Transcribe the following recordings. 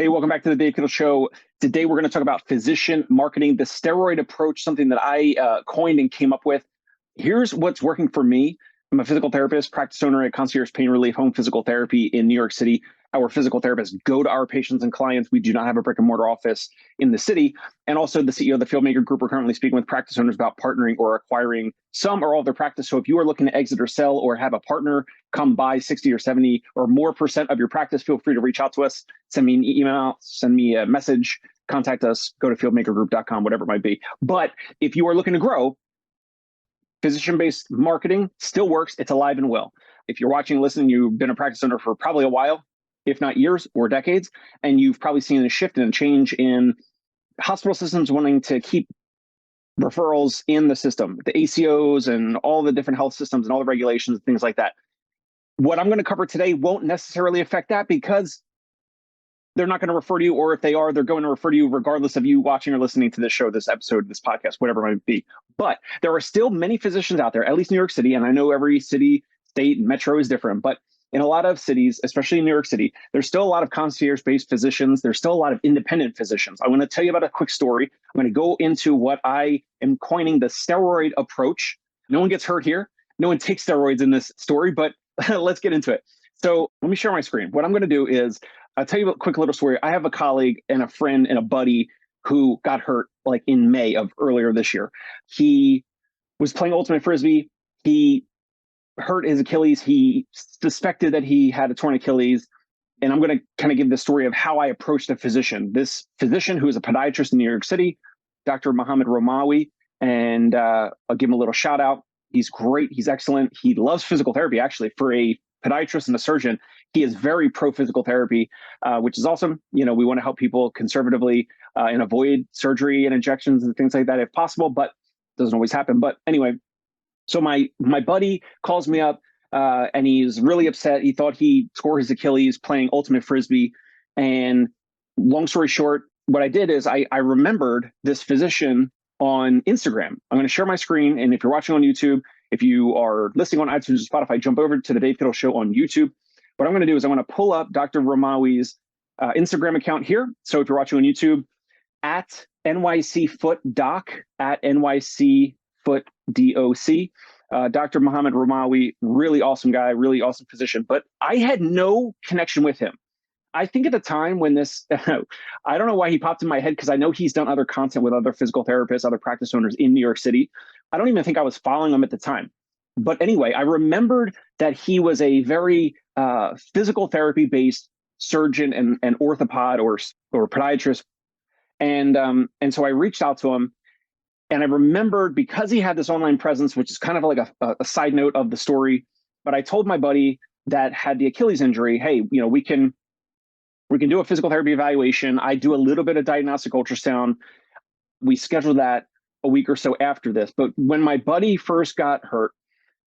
Hey, welcome back to the Dave Kittle Show. Today, we're going to talk about physician marketing, the steroid approach, something that I coined and came up with. Here's what's working for me. I'm a physical therapist, practice owner at Concierge Pain Relief Home Physical Therapy in New York City. Our physical therapists go to our patients and clients. We do not have a brick and mortar office in the city. And also the CEO of the Filmmaker Group, we're currently speaking with practice owners about partnering or acquiring some or all of their practice. So if you are looking to exit or sell or have a partner come buy 60 or 70 or more % of your practice, feel free to reach out to us. Send me an email, send me a message, contact us, go to filmmakergroup.com, whatever it might be. But if you are looking to grow, physician-based marketing still works. It's alive and well. If you're watching and listening, you've been a practice owner for probably a while, if not years or decades, and you've probably seen a shift and a change in hospital systems wanting to keep referrals in the system, the ACOs and all the different health systems and all the regulations, things like that. What I'm going to cover today won't necessarily affect that because they're not going to refer to you, or if they are, they're going to refer to you regardless of you watching or listening to this show, this episode, this podcast, whatever it might be. But there are still many physicians out there, at least New York City, and I know every city, state, and metro is different, but in a lot of cities, especially in New York City, there's still a lot of concierge-based physicians. There's still a lot of independent physicians. I want to tell you about a quick story. I'm going to go into what I am coining the steroid approach. No one gets hurt here. No one takes steroids in this story, but let's get into it. So let me share my screen. What I'm going to do is I'll tell you a quick little story. I have a colleague and a friend and a buddy who got hurt like in May of earlier this year. He was playing Ultimate Frisbee. He hurt his Achilles. He suspected that he had a torn Achilles. And I'm going to kind of give the story of how I approached a physician. This physician who is a podiatrist in New York City, Dr. Mohammed Romawi, and I'll give him a little shout out. He's great. He's excellent. He loves physical therapy, actually. For a podiatrist and a surgeon, he is very pro physical therapy, which is awesome. You know, we want to help people conservatively and avoid surgery and injections and things like that if possible, but it doesn't always happen. But anyway, so my buddy calls me up and he's really upset. He thought he tore his Achilles playing Ultimate Frisbee. And long story short, what I did is I remembered this physician on Instagram. I'm going to share my screen. And if you're watching on YouTube, if you are listening on iTunes or Spotify, jump over to the Dave Kittle Show on YouTube. What I'm going to do is I'm going to pull up Dr. Romawi's Instagram account here. So if you're watching on YouTube, at NYCFootDoc, at NYCFootDoc. Dr. Mohammed Romawi, really awesome guy, really awesome physician. But I had no connection with him. I think at the time when this, I don't know why he popped in my head because I know he's done other content with other physical therapists, other practice owners in New York City. I don't even think I was following him at the time. But anyway, I remembered that he was a very physical therapy-based surgeon and orthopod or podiatrist. And so I reached out to him. And I remembered because he had this online presence, which is kind of like a side note of the story. But I told my buddy that had the Achilles injury, hey, you know, we can do a physical therapy evaluation. I do a little bit of diagnostic ultrasound. We scheduled that a week or so after this. But when my buddy first got hurt,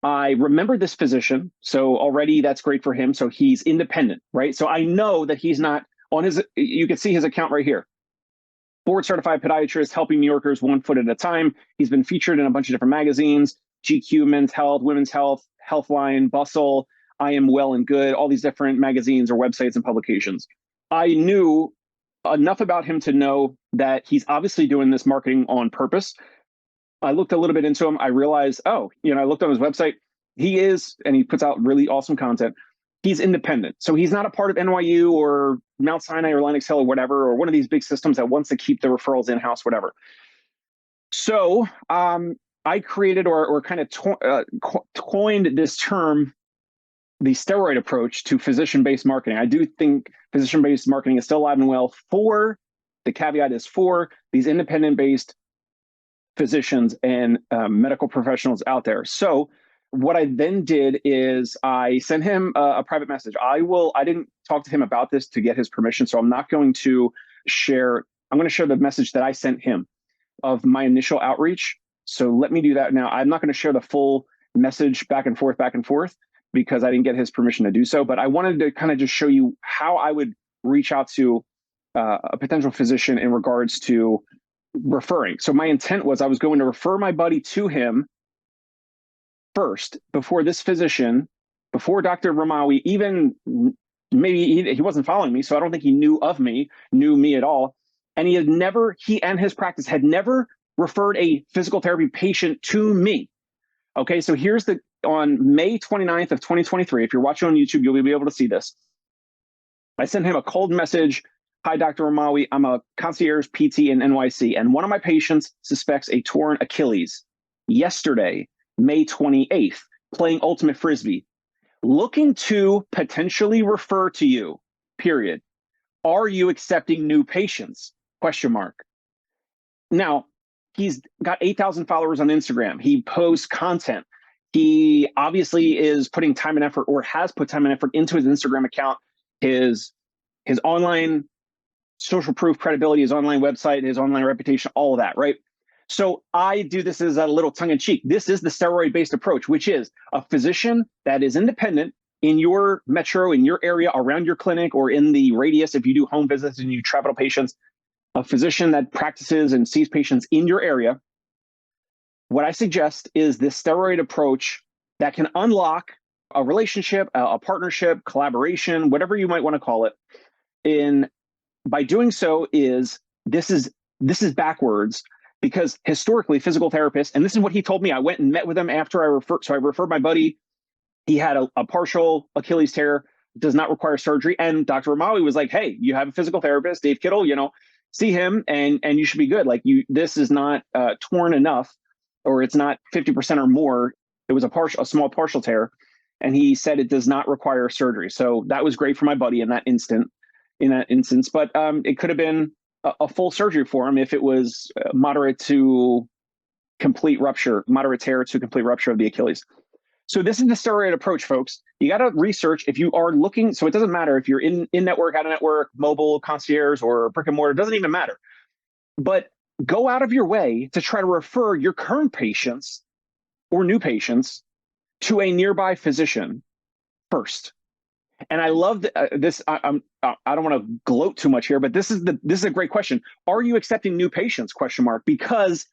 I remember this physician. So already that's great for him. So he's independent, right? So I know that he's not on his, you can see his account right here. Board certified podiatrist, helping New Yorkers 1 foot at a time. He's been featured in a bunch of different magazines, GQ, Men's Health, Women's Health, Healthline, Bustle, I Am Well and Good, all these different magazines or websites and publications. I knew enough about him to know that he's obviously doing this marketing on purpose. I looked a little bit into him. I realized, oh, you know, I looked on his website. He is, and he puts out really awesome content. He's independent. So he's not a part of NYU or Mount Sinai or Lenox Hill or whatever, or one of these big systems that wants to keep the referrals in-house, whatever. So I created or kind of coined this term, the steroid approach to physician-based marketing. I do think physician-based marketing is still alive and well the caveat is for these independent-based physicians and medical professionals out there. So what I then did is I sent him a private message. I didn't talk to him about this to get his permission, so I'm not going to share. I'm going to share the message that I sent him of my initial outreach. So let me do that now. I'm not going to share the full message back and forth, because I didn't get his permission to do so. But I wanted to kind of just show you how I would reach out to a potential physician in regards to referring. So my intent was I was going to refer my buddy to him first before this physician, before Dr. Romawi even maybe he wasn't following me, so I don't think he knew me at all. And he and his practice had never referred a physical therapy patient to me. Okay, so on May 29th of 2023, if you're watching on YouTube, you'll be able to see this. I sent him a cold message. Hi, Dr. Ramawi. I'm a concierge PT in NYC, and one of my patients suspects a torn Achilles. Yesterday, May 28th, playing Ultimate Frisbee. Looking to potentially refer to you, period. Are you accepting new patients? Question mark. Now, he's got 8,000 followers on Instagram. He posts content. He obviously is putting time and effort, or has put time and effort, into his Instagram account, his online social proof, credibility, his online website, his online reputation, all of that, right? So I do this as a little tongue in cheek. This is the steroid-based approach, which is a physician that is independent in your metro, in your area, around your clinic, or in the radius if you do home visits and you travel to patients, a physician that practices and sees patients in your area. What I suggest is this steroid approach that can unlock a relationship, a partnership, collaboration, whatever you might want to call it. By doing so, this is backwards, because historically physical therapists, and this is what he told me, I went and met with him after I referred my buddy. He had a partial Achilles tear, does not require surgery. And Dr. Ramawi was like, hey, you have a physical therapist, Dave Kittle, see him and you should be good. Like, this is not torn enough, or it's not 50% or more. It was a small partial tear. And he said it does not require surgery. So that was great for my buddy in that instance. But it could have been a full surgery for him if it was moderate tear to complete rupture of the Achilles. So this is the steroid approach, folks. You got to research if you are looking. So it doesn't matter if you're in network, out of network, mobile, concierge, or brick and mortar. It doesn't even matter. But go out of your way to try to refer your current patients or new patients to a nearby physician first. And I love this. I don't want to gloat too much here, but this is a great question. Are you accepting new patients? ? Because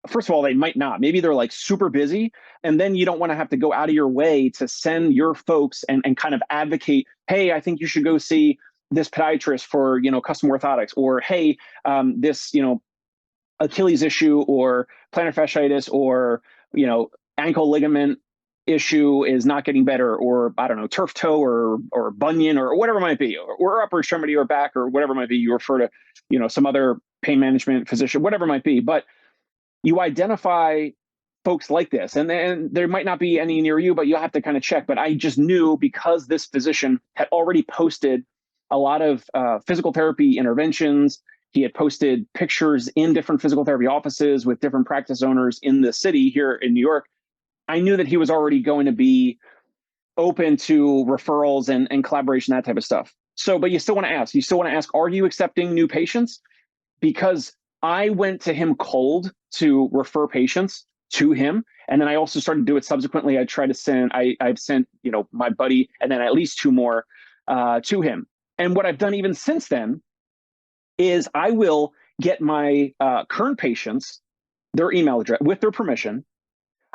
first of all, they might not. Maybe they're like super busy, and then you don't want to have to go out of your way to send your folks and kind of advocate, hey, I think you should go see this podiatrist for custom orthotics, or hey, this Achilles issue, or plantar fasciitis, or ankle ligament issue is not getting better, or I don't know, turf toe, or bunion, or whatever it might be, or upper extremity, or back, or whatever it might be. You refer to some other pain management physician, whatever it might be. But you identify folks like this, and then there might not be any near you, but you'll have to kind of check. But I just knew, because this physician had already posted a lot of physical therapy interventions. He had posted pictures in different physical therapy offices with different practice owners in the city here in New York. I knew that he was already going to be open to referrals and collaboration, that type of stuff. So, but you still want to ask. You still want to ask, are you accepting new patients? Because I went to him cold to refer patients to him. And then I also started to do it subsequently. I've sent, my buddy, and then at least two more to him. And what I've done even since then is I will get my current patients, their email address, with their permission.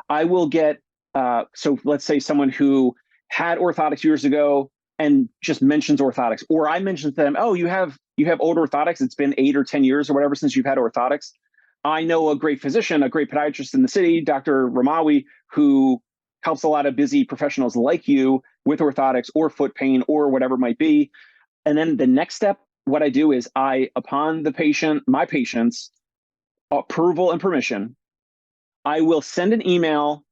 I will get, so let's say someone who had orthotics years ago and just mentions orthotics, or I mention to them, oh, you have old orthotics. It's been 8 or 10 years or whatever since you've had orthotics. I know a great physician, a great podiatrist in the city, Dr. Ramawi, who helps a lot of busy professionals like you with orthotics or foot pain or whatever it might be. And then the next step, what I do is upon my patient's approval and permission, I will send an email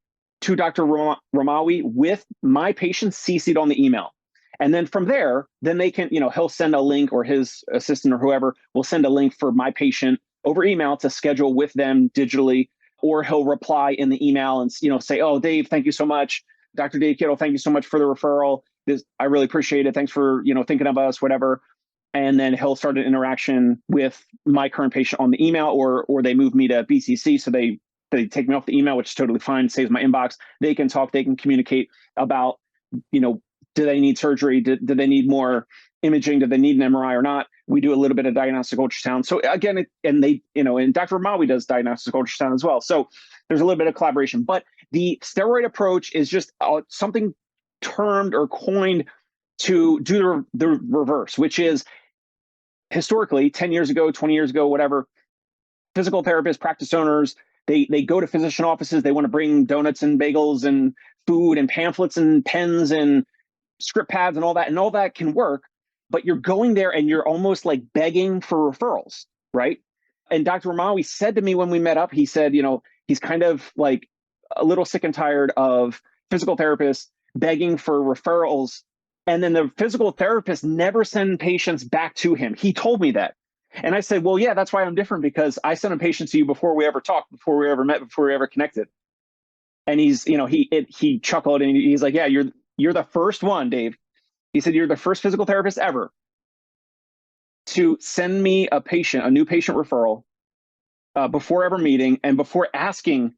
to Dr. Ramawi with my patient CC'd on the email. And then from there, then they can, he'll send a link, or his assistant or whoever will send a link for my patient over email to schedule with them digitally, or he'll reply in the email and, say, oh, Dave, thank you so much. Dr. Dave Kittle, thank you so much for the referral. I really appreciate it. Thanks for, thinking of us, whatever. And then he'll start an interaction with my current patient on the email, or they move me to BCC. So they take me off the email, which is totally fine, saves my inbox. They can talk, they can communicate about, do they need surgery? Do they need more imaging? Do they need an MRI or not? We do a little bit of diagnostic ultrasound. So again, and Dr. Ramawi does diagnostic ultrasound as well. So there's a little bit of collaboration. But the steroid approach is just something termed or coined to do the reverse, which is historically 10 years ago, 20 years ago, whatever, physical therapists, practice owners, they go to physician offices, they want to bring donuts and bagels and food and pamphlets and pens and script pads and all that can work, but you're going there and you're almost like begging for referrals, right? And Dr. Ramawi said to me when we met up, he said, he's kind of like a little sick and tired of physical therapists begging for referrals. And then the physical therapist never send patients back to him. He told me that. And I said, well, yeah, that's why I'm different, because I sent a patient to you before we ever talked, before we ever met, before we ever connected. And he chuckled and he's like, yeah, you're the first one, Dave. He said, you're the first physical therapist ever to send me a new patient referral before ever meeting and before asking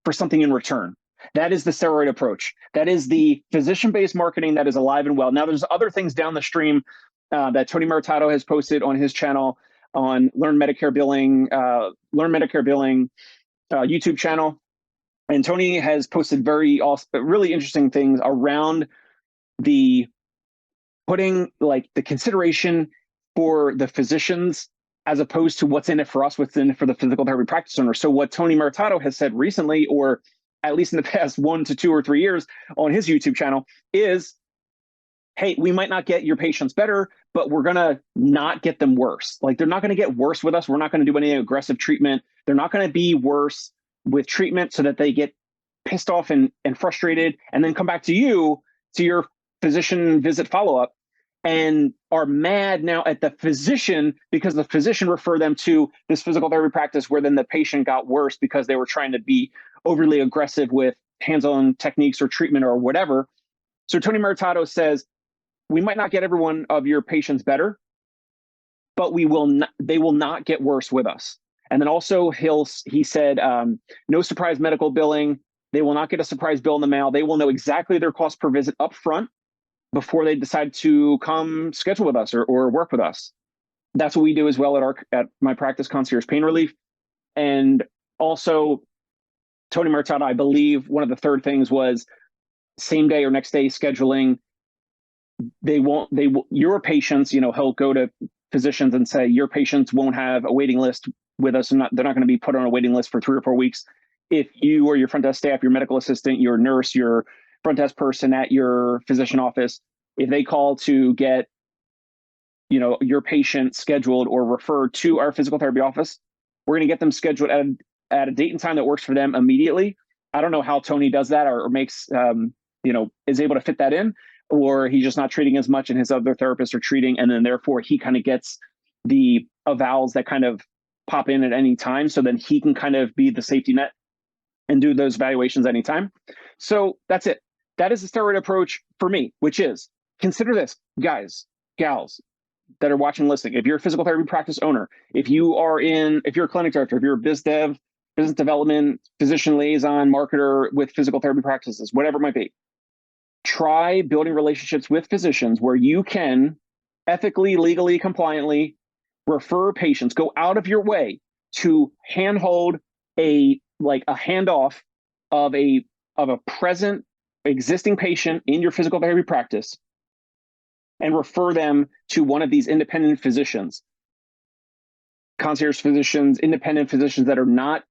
for something in return. That is the steroid approach. That is the physician-based marketing that is alive and well. Now, there's other things down the stream that Tony Maritato has posted on his channel on Learn Medicare Billing YouTube channel. And Tony has posted really interesting things around the putting like the consideration for the physicians as opposed to what's in it for us, what's in it for the physical therapy practice owner. So what Tony Maritato has said recently, or at least in the past 1 to 2 or 3 years on his YouTube channel, is, hey, we might not get your patients better, but we're going to not get them worse. Like, they're not going to get worse with us. We're not going to do any aggressive treatment. They're not going to be worse with treatment so that they get pissed off and frustrated and then come back to you, to your physician visit follow-up, and are mad now at the physician because the physician referred them to this physical therapy practice where then the patient got worse because they were trying to be overly aggressive with hands-on techniques or treatment or whatever. So Tony Maritato says, we might not get every one of your patients better, but they will not get worse with us. And then also he said, no surprise medical billing. They will not get a surprise bill in the mail. They will know exactly their cost per visit up front before they decide to come schedule with us or work with us. That's what we do as well at my practice, Concierge Pain Relief. And also, Tony Maritato, I believe one of the third things was same day or next day scheduling. Your patients, he'll go to physicians and say, your patients won't have a waiting list with us, and they're not going to be put on a waiting list for 3 or 4 weeks. If you or your front desk staff, your medical assistant, your nurse, your front desk person at your physician office, if they call to get, your patient scheduled or referred to our physical therapy office, we're going to get them scheduled at a date and time that works for them immediately. I don't know how Tony does that or makes, is able to fit that in, or he's just not treating as much and his other therapists are treating. And then therefore he kind of gets the evals that kind of pop in at any time. So then he can kind of be the safety net and do those evaluations anytime. So that's it. That is the steroid approach for me, which is, consider this, guys, gals that are watching, listening. If you're a physical therapy practice owner, if you're a clinic director, if you're a biz dev, business development, physician liaison, marketer with physical therapy practices, whatever it might be, try building relationships with physicians where you can ethically, legally, compliantly refer patients, go out of your way to handhold a handoff of a present existing patient in your physical therapy practice and refer them to one of these independent physicians, concierge physicians, independent physicians that are not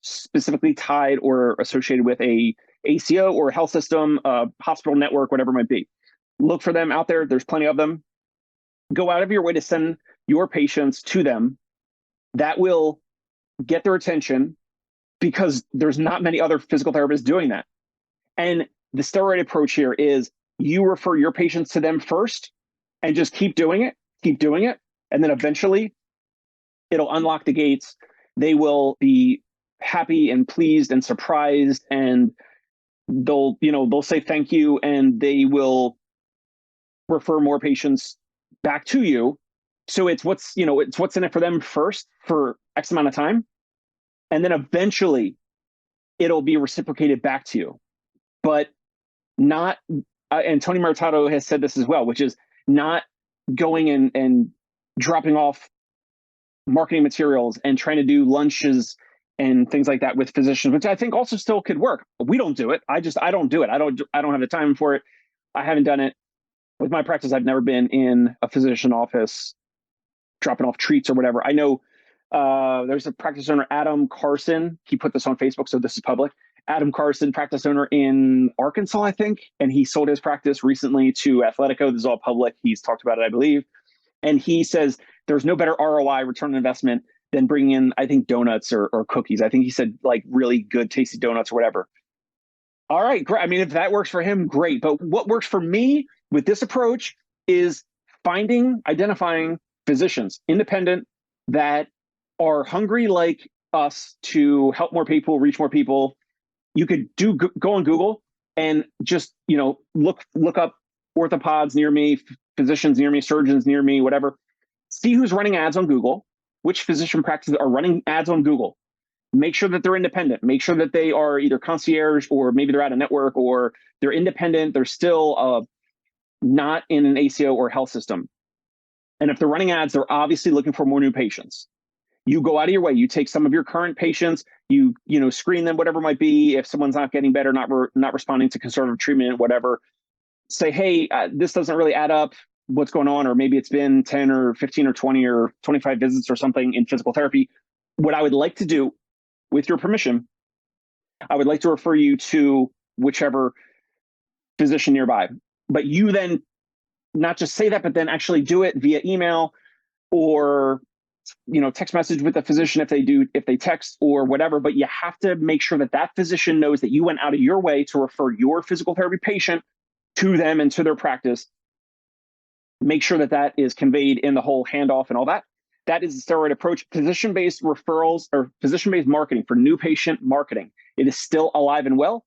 specifically tied or associated with a ACO or a health system, hospital network, whatever it might be. Look for them out there. There's plenty of them. Go out of your way to send your patients to them. That will get their attention because there's not many other physical therapists doing that. And the steroid approach here is you refer your patients to them first and just keep doing it. And then eventually it'll unlock the gates. They will be happy and pleased and surprised, and they'll say thank you, and they will refer more patients back to you. So it's what's in it for them first for X amount of time. And then eventually it'll be reciprocated back to you, but not, and Tony Maritato has said this as well, which is not going and dropping off marketing materials and trying to do lunches and things like that with physicians, which I think also still could work. We don't do it. I don't do it. I don't have the time for it. I haven't done it. with my practice, I've never been in a physician office dropping off treats or whatever. I know there's a practice owner, Adam Carson. He put this on Facebook, so this is public. Adam Carson, practice owner in Arkansas, I think, and he sold his practice recently to Athletico. This is all public. He's talked about it, I believe. And he says there's no better ROI, return on investment, than bringing in, I think, donuts or cookies. I think he said like really good, tasty donuts or whatever. All right, great. I mean, if that works for him, great. But what works for me with this approach is identifying physicians, independent, that are hungry like us to help more people, reach more people. You could go on Google and just, look up orthopods near me, physicians near me, surgeons near me, whatever. See who's running ads on Google, which physician practices are running ads on Google. Make sure that they're independent. Make sure that they are either concierge or maybe they're out of network or they're independent. They're still not in an ACO or health system. And if they're running ads, they're obviously looking for more new patients. You go out of your way. You take some of your current patients, you screen them, whatever it might be. If someone's not getting better, not responding to conservative treatment, whatever, say, hey, this doesn't really add up. What's going on? Or maybe it's been 10 or 15 or 20 or 25 visits or something in physical therapy. What I would like to do, with your permission, I would like to refer you to whichever physician nearby. But you then not just say that, but then actually do it via email or text message with the physician if they text or whatever. But you have to make sure that that physician knows that you went out of your way to refer your physical therapy patient to them and to their practice. Make sure that that is conveyed in the whole handoff and all that. That is the Steroid approach. Physician-based referrals or physician-based marketing for new patient marketing. It is still alive and well.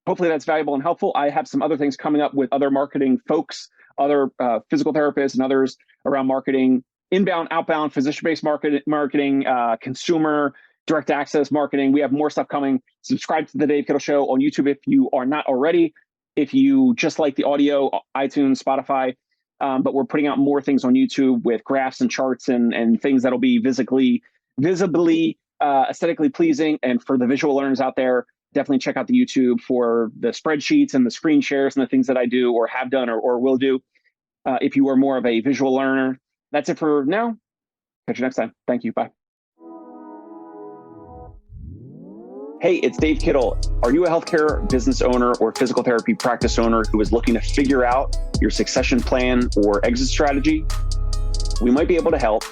Hopefully that's valuable and helpful. I have some other things coming up with other marketing folks, other physical therapists and others around marketing, inbound, outbound, physician-based marketing, consumer, direct access marketing. We have more stuff coming. Subscribe to the Dave Kittle Show on YouTube if you are not already. If you just like the audio, iTunes, Spotify, but we're putting out more things on YouTube with graphs and charts and things that'll be visibly aesthetically pleasing. And for the visual learners out there, definitely check out the YouTube for the spreadsheets and the screen shares and the things that I do or have done or will do. If you are more of a visual learner, that's it for now. Catch you next time. Thank you. Bye. Hey, it's Dave Kittle. Are you a healthcare business owner or physical therapy practice owner who is looking to figure out your succession plan or exit strategy? We might be able to help.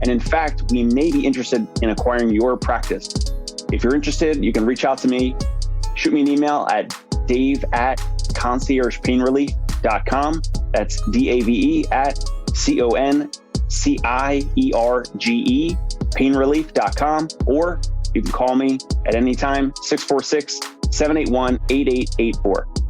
And in fact, we may be interested in acquiring your practice. If you're interested, you can reach out to me. Shoot me an email at dave@conciergepainrelief.com. That's DAVE at CONCIERGE painrelief.com. Or you can call me at any time, 646-781-8884.